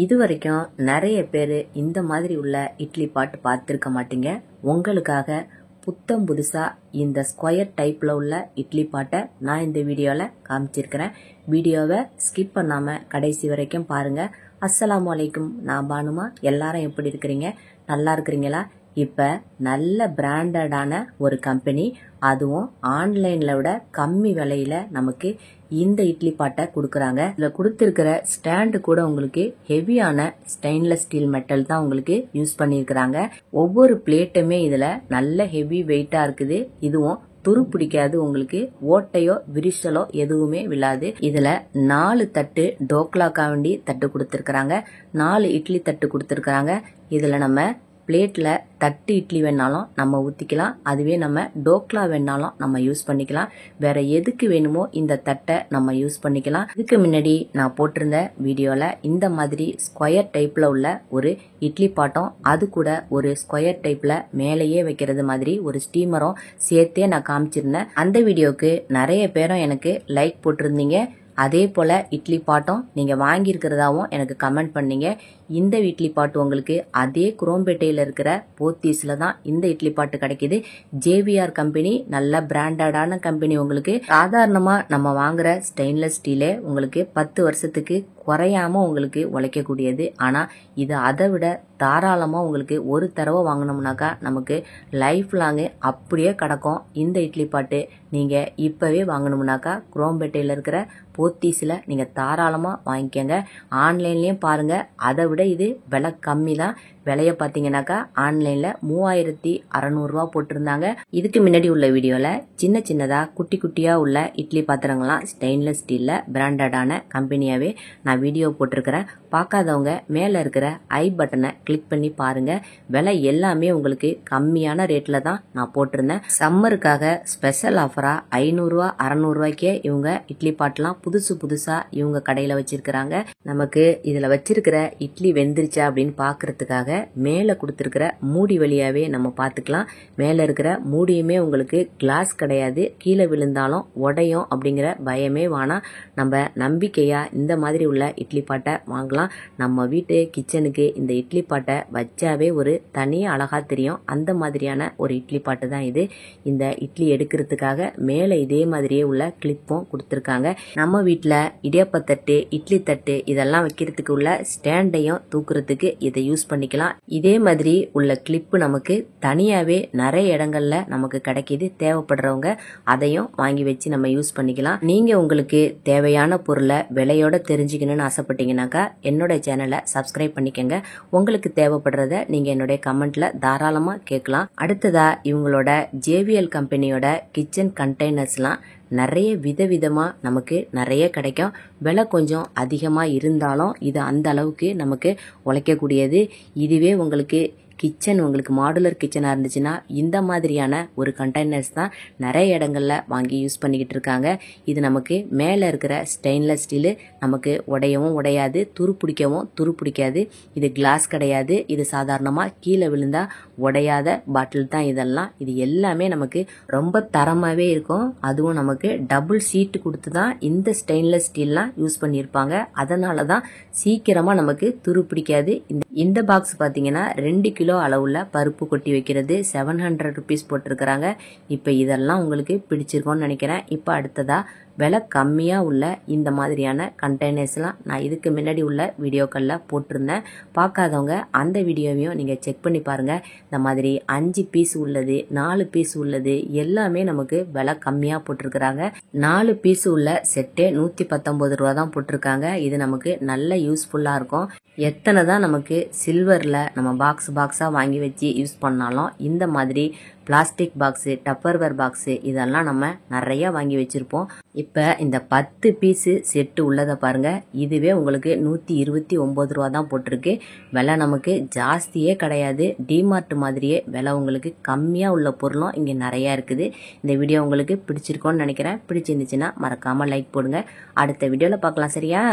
இதுவரைக்கும் நிறைய பேர் இந்த மாதிரி உள்ள இட்லி பாட் பார்த்துருக்க மாட்டீங்க. உங்களுக்காக புத்தம் புதுசா இந்த ஸ்கொயர் டைப்ல உள்ள இட்லி பாட்டை நான் இந்த வீடியோல காமிச்சிருக்கிறேன். வீடியோவை ஸ்கிப் பண்ணாம கடைசி வரைக்கும் பாருங்க. அஸ்ஸலாமு அலைக்கும், நான் பானுமா. எல்லாரும் எப்படி இருக்கிறீங்க? நல்லா இருக்கிறீங்களா? இப்ப நல்ல பிராண்டடான ஒரு கம்பெனி, அதுவும் ஆன்லைன்ல விட கம்மி விலையில நமக்கு இந்த இட்லி பாட்டை கொடுக்கறாங்க. இதுல கொடுத்திருக்கிற ஸ்டாண்டு கூட உங்களுக்கு ஹெவியான ஸ்டெயின்லெஸ் ஸ்டீல் மெட்டல் தான் உங்களுக்கு யூஸ் பண்ணிருக்கிறாங்க. ஒவ்வொரு பிளேட்டுமே இதுல நல்ல ஹெவி வெயிட்டா இருக்குது. இதுவும் துரு பிடிக்காது, உங்களுக்கு ஓட்டையோ விரிசலோ எதுவுமே விழாது. இதுல 4 தட்டு டோக்லாக்கா வேண்டி தட்டு கொடுத்திருக்கிறாங்க, 4 இட்லி தட்டு கொடுத்திருக்கிறாங்க. இதுல நம்ம பிளேட்ல தட்டு இட்லி வேணாலும் நம்ம ஊத்திக்கலாம், அதுவே நம்ம டோக்லா வேணாலும் நம்ம யூஸ் பண்ணிக்கலாம். வேற எதுக்கு வேணுமோ இந்த தட்டை நம்ம யூஸ் பண்ணிக்கலாம். இதுக்கு முன்னாடி நான் போட்டிருந்த வீடியோல இந்த மாதிரி ஸ்கொயர் டைப்ல உள்ள ஒரு இட்லி பாட்டம், அது கூட ஒரு ஸ்கொயர் டைப்ல மேலேயே வைக்கிறது மாதிரி ஒரு ஸ்டீமரும் சேர்த்தே நான் காமிச்சிருந்தேன். அந்த வீடியோக்கு நிறைய பேரும் எனக்கு லைக் போட்டிருந்தீங்க. அதே போல இட்லி பாட்டும் நீங்க வாங்கி இருக்கிறதாவும் எனக்கு கமெண்ட் பண்ணீங்க. இந்த இட்லி பாட்டு உங்களுக்கு அதே குரோம்பேட்டையில இருக்கிற போத்தீஸ்ல தான் இந்த இட்லி பாட்டு கிடைக்குது. JVR கம்பெனி, நல்ல பிராண்டடான கம்பெனி. உங்களுக்கு சாதாரணமா நம்ம வாங்குற ஸ்டெயின்லெஸ் ஸ்டீலே உங்களுக்கு 10 வருஷத்துக்கு குறையாம உங்களுக்கு உழைக்கக்கூடியது. ஆனா இது அதை விட தாராளமா உங்களுக்கு ஒரு தடவை வாங்கினோம்னாக்கா நமக்கு லைஃப் லாங் அப்படியே கிடக்கும். இந்த இட்லி பாட்டு நீங்க இப்பவே வாங்கணும்னாக்கா குரோம்பேட்டையில இருக்கிற போத்தீஸ்ல நீங்க தாராளமா வாங்கிக்கங்க. ஆன்லைன்லயும் பாருங்க, அதை விட இது விலை கம்மி தான். விலைய பாத்தீங்கன்னாக்கா ஆன்லைன்ல 3600 ரூபா போட்டிருந்தாங்க. இதுக்கு முன்னாடி உள்ள வீடியோல சின்ன சின்னதா குட்டி குட்டியா உள்ள இட்லி பாத்திரங்கள்லாம் ஸ்டெயின்லெஸ் ஸ்டீல்ல பிராண்டடான கம்பெனியாவே நான் வீடியோ போட்டிருக்கிறேன். பார்க்காதவங்க மேல இருக்கிற ஐ பட்டனை கிளிக் பண்ணி பாருங்க. விலை எல்லாமே உங்களுக்கு கம்மியான ரேட்ல தான் நான் போட்டிருந்தேன். சம்மருக்காக ஸ்பெஷல் ஆஃபரா 500 ரூபா 600 ரூபாய்க்கே இவங்க இட்லி பாட்டெல்லாம் புதுசா இவங்க கடையில வச்சிருக்கிறாங்க. நமக்கு இதுல வச்சிருக்கிற இட்லி வெந்துருச்சா அப்படின்னு பாக்குறதுக்காக மேல கொடுத்திருக்கிற மூடி வழியாவே நம்ம பாத்துக்கலாம். மேல இருக்கிற மூடியுமே உங்களுக்கு கிளாஸ் கிடையாது, கீழே விழுந்தாலும் உடையும் அப்படிங்கிற பயமே வேணாம். நம்ம நம்பிக்கையா இந்த மாதிரி உள்ள இட்லி பாட்டை வாங்கலாம். நம்ம வீட்டு கிச்சனுக்கு இந்த இட்லி பாட்டை வச்சாவே ஒரு தனி அழகா தெரியும். அந்த மாதிரியான ஒரு இட்லி பாட்டு தான் இது. இந்த இட்லி எடுக்கிறதுக்காக மேல இதே மாதிரியே உள்ள கிளிப்பும் கொடுத்திருக்காங்க. நம்ம வீட்டுல இடியாப்பத்தட்டு, இட்லி தட்டு இதெல்லாம் வைக்கிறதுக்கு உள்ள ஸ்டாண்டையும் தூக்குறதுக்கு இதை யூஸ் பண்ணிக்கலாம். இதே மாதிரி உள்ள கிளிப்பு நமக்கு தனியாவே நிறைய இடங்கள்ல நமக்கு கிடைக்கிது. தேவைப்படுறவங்க அதையும் வாங்கி வச்சு நம்ம யூஸ் பண்ணிக்கலாம். நீங்க உங்களுக்கு தேவையான பொருளை விலையோட தெரிஞ்சுக்கணும்னு ஆசைப்பட்டீங்கன்னாக்கா என்னோட சேனலை சப்ஸ்கிரைப் பண்ணிக்கங்க. உங்களுக்கு தேவைப்படுறத நீங்க என்னுடைய கமெண்ட்ல தாராளமா கேட்கலாம். அடுத்ததா இவங்களோட JVL கம்பெனியோட கிச்சன் கண்டெய்னர்ஸ்லாம் நிறைய விதவிதமா நமக்கு நிறைய கிடைக்கும். விலை கொஞ்சம் அதிகமா இருந்தாலும் இது அந்த அளவுக்கு நமக்கு உழைக்கக்கூடியது. இதுவே உங்களுக்கு கிச்சன், உங்களுக்கு மாடுலர் கிச்சனா இருந்துச்சுன்னா இந்த மாதிரியான ஒரு கண்டெய்னர்ஸ் தான் நிறைய இடங்கள்ல வாங்கி யூஸ் பண்ணிக்கிட்டு இருக்காங்க. இது நமக்கு மேல இருக்கிற ஸ்டெயின்லெஸ் ஸ்டீல் நமக்கு உடையவும் உடையாது, துரு பிடிக்காது. இது கிளாஸ் கிடையாது. இது சாதாரணமா கீழே விழுந்தா உடையாத பாட்டில் தான் இதெல்லாம். இது எல்லாமே நமக்கு ரொம்ப தரமாவே இருக்கும். அதுவும் நமக்கு டபுள் சீட் கொடுத்து தான் இந்த ஸ்டெயின்லெஸ் ஸ்டீல்லாம் யூஸ் பண்ணியிருப்பாங்க. அதனாலதான் சீக்கிரமா நமக்கு துரு பிடிக்காது. இந்த பாக்ஸ் பாத்தீங்கன்னா 2 கிலோ அளவுள்ள பருப்பு கொட்டி வைக்கிறது 700 ருபீஸ் போட்டிருக்கிறாங்க. இப்ப இதெல்லாம் உங்களுக்கு பிடிச்சிருக்கோன்னு நினைக்கிறேன். இப்ப அடுத்ததா விலை கம்மியா உள்ள இந்த மாதிரியான கண்டெய்னர்ஸ்லாம் நான் இதுக்கு முன்னாடி உள்ள வீடியோக்கள்ல போட்டிருந்தேன். பார்க்காதவங்க அந்த வீடியோவையும் நீங்க செக் பண்ணி பாருங்க. இந்த மாதிரி 5 பீஸ் உள்ளது, 4 பீஸ் உள்ளது எல்லாமே நமக்கு விலை கம்மியா போட்டிருக்கிறாங்க. 4 பீஸ் உள்ள செட்டே 119 ரூபா தான் போட்டிருக்காங்க. இது நமக்கு நல்ல யூஸ்ஃபுல்லா இருக்கும். எத்தனை தான் நமக்கு சில்வர்ல நம்ம பாக்ஸா வாங்கி வச்சு யூஸ் பண்ணாலும் இந்த மாதிரி பிளாஸ்டிக் பாக்ஸ், டப்பர்வேர் பாக்ஸ் இதெல்லாம் நம்ம நிறைய வாங்கி வச்சிருப்போம். இப்ப இந்த 10 பீஸ் செட்டு உள்ளதை பாருங்க. இதுவே உங்களுக்கு 129 ரூபா தான் போட்டிருக்கு. விலை நமக்கு ஜாஸ்தியே கிடையாது. டிமார்ட் மாதிரியே விலை உங்களுக்கு கம்மியா உள்ள பொருளும் இங்க நிறைய இருக்குது. இந்த வீடியோ உங்களுக்கு பிடிச்சிருக்கோன்னு நினைக்கிறேன். பிடிச்சிருந்துச்சுன்னா மறக்காம லைக் போடுங்க. அடுத்த வீடியோல பார்க்கலாம். சரியா?